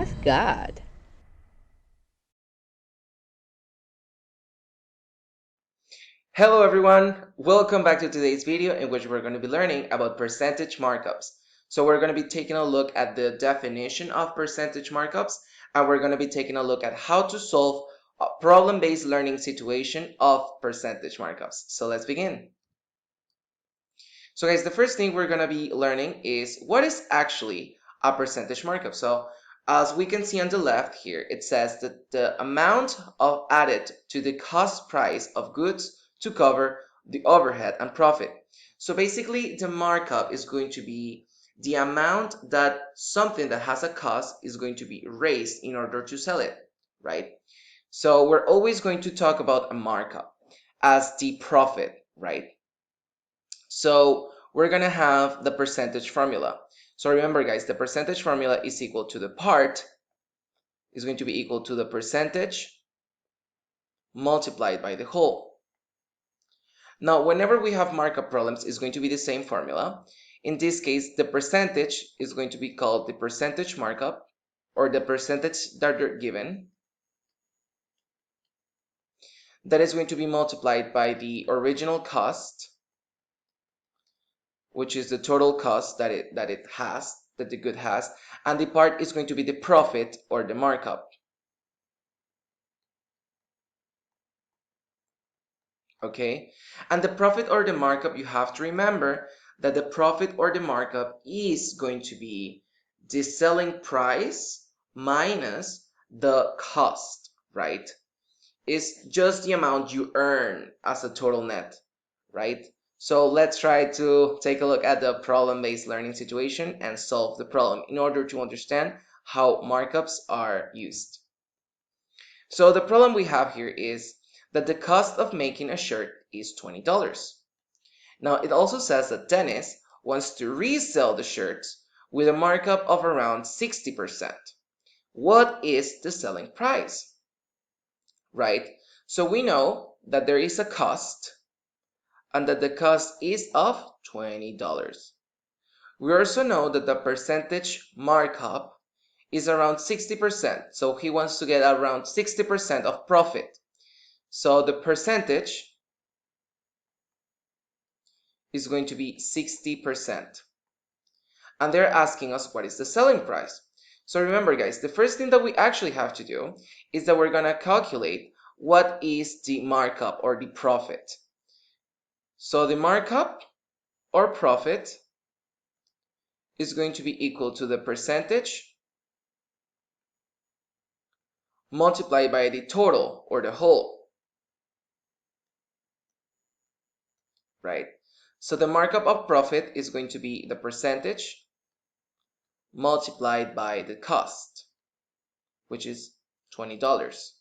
Math Gad. Hello everyone, welcome back to today's video in which we're going to be learning about percentage markups. So we're going to be taking a look at the definition of percentage markups, and we're going to be taking a look at how to solve a problem-based learning situation of percentage markups. So let's begin. So guys, the first thing we're going to be learning is what is actually a percentage markup. So as we can see on the left here, it says that the amount of added to the cost price of goods to cover the overhead and profit. So basically the markup is going to be the amount that something that has a cost is going to be raised in order to sell it, right? So we're always going to talk about a markup as the profit, right? So we're gonna have the percentage formula. So remember guys, the percentage formula is equal to the part is going to be equal to the percentage multiplied by the whole. Now, whenever we have markup problems, it's going to be the same formula. In this case, the percentage is going to be called the percentage markup, or the percentage that you're given. That is going to be multiplied by the original cost, which is the total cost that the good has, and the part is going to be the profit or the markup. Okay, and the profit or the markup, you have to remember that the profit or the markup is going to be the selling price minus the cost, right? It's just the amount you earn as a total net, right? So let's try to take a look at the problem-based learning situation and solve the problem in order to understand how markups are used. So the problem we have here is that the cost of making a shirt is $20. Now it also says that Denis wants to resell the shirt with a markup of around 60%. What is the selling price? Right? So we know that there is a cost and that the cost is of $20. We also know that the percentage markup is around 60%. So he wants to get around 60% of profit. So the percentage is going to be 60%. And they're asking us what is the selling price. So remember guys, the first thing that we actually have to do is that we're going to calculate what is the markup or the profit. So the markup or profit is going to be equal to the percentage multiplied by the total or the whole, right? So the markup of profit is going to be the percentage multiplied by the cost, which is $20.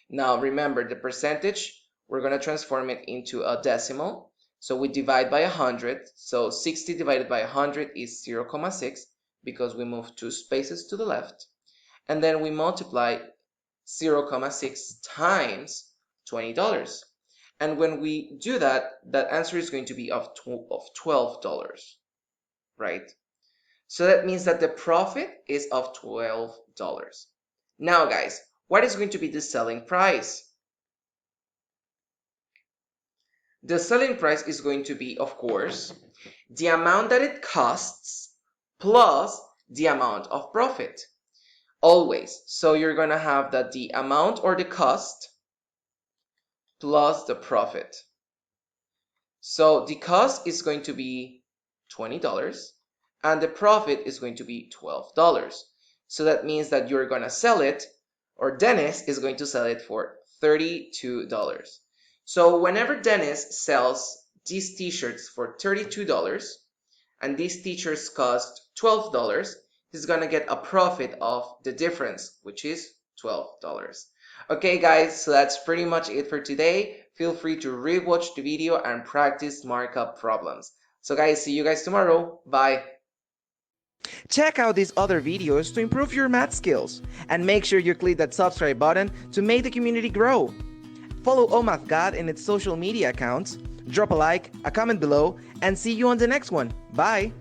Now remember the percentage, we're going to transform it into a decimal. So we divide by 100. So 60 divided by 100 is 0.6 because we move 2 spaces to the left. And then we multiply 0.6 times $20. And when we do that, that answer is going to be of $12, right? So that means that the profit is of $12. Now guys, what is going to be the selling price? The selling price is going to be, of course, the amount that it costs plus the amount of profit. Always. So you're going to have that the amount or the cost plus the profit. So the cost is going to be $20 and the profit is going to be $12. So that means that you're going to sell it, or Denis is going to sell it for $32. So whenever Denis sells these t-shirts for $32 and these t-shirts cost $12, he's going to get a profit of the difference, which is $12. Okay guys, so that's pretty much it for today. Feel free to rewatch the video and practice markup problems. So guys, see you guys tomorrow. Bye. Check out these other videos to improve your math skills, and make sure you click that subscribe button to make the community grow. Follow ohmathgad in its social media accounts, drop a like, a comment below, and see you on the next one. Bye!